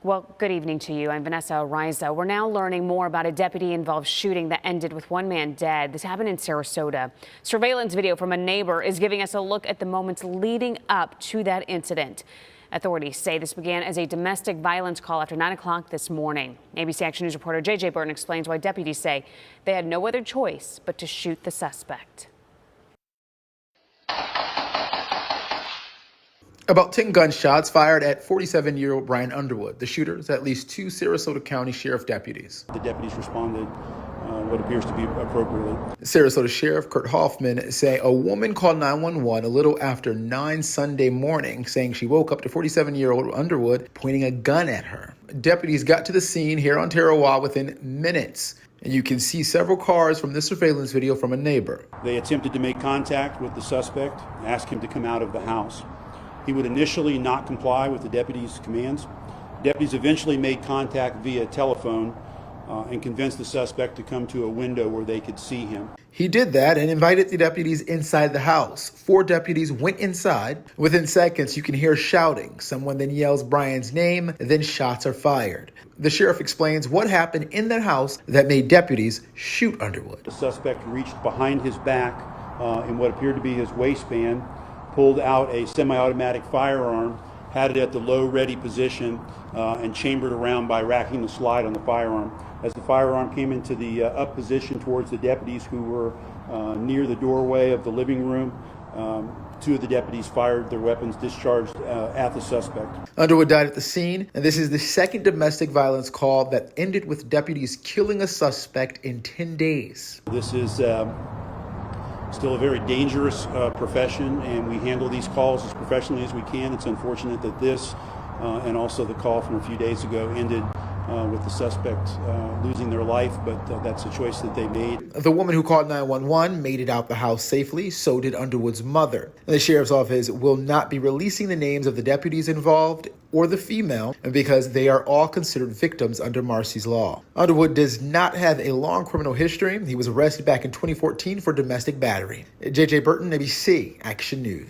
Well, good evening to you. I'm Vanessa Ariza. We're now learning more about a deputy-involved shooting that ended with one man dead. This happened in Sarasota. Surveillance video from a neighbor is giving us a look at the moments leading up to that incident. Authorities say this began as a domestic violence call after 9 o'clock this morning. ABC Action News reporter J.J. Burton explains why deputies say they had no other choice but to shoot the suspect. About 10 gunshots fired at 47-year-old Brian Underwood. The shooter is at least 2 Sarasota County Sheriff deputies. The deputies responded what appears to be appropriately. Sarasota Sheriff Kurt Hoffman say a woman called 911 a little after 9 Sunday morning, saying she woke up to 47-year-old Underwood pointing a gun at her. Deputies got to the scene here on Tarawa within minutes. And you can see several cars from this surveillance video from a neighbor. They attempted to make contact with the suspect, ask him to come out of the house. He would initially not comply with the deputies' commands. Deputies eventually made contact via telephone and convinced the suspect to come to a window where they could see him. He did that and invited the deputies inside the house. 4 deputies went inside. Within seconds, you can hear shouting. Someone then yells Brian's name, then shots are fired. The sheriff explains what happened in that house that made deputies shoot Underwood. The suspect reached behind his back in what appeared to be his waistband, pulled out a semi-automatic firearm, had it at the low ready position, and chambered around by racking the slide on the firearm. As the firearm came into the up position towards the deputies who were near the doorway of the living room, 2 of the deputies fired their weapons discharged at the suspect. Underwood died at the scene, and this is the second domestic violence call that ended with deputies killing a suspect in 10 days. This is still a very dangerous profession, and we handle these calls as professionally as we can. It's unfortunate that this and also the call from a few days ago ended with the suspect losing their life, but that's a choice that they made. The woman who called 911 made it out the house safely. So did Underwood's mother. The sheriff's office will not be releasing the names of the deputies involved or the female because they are all considered victims under Marcy's law. Underwood does not have a long criminal history. He was arrested back in 2014 for domestic battery. J.J. Burton, ABC Action News.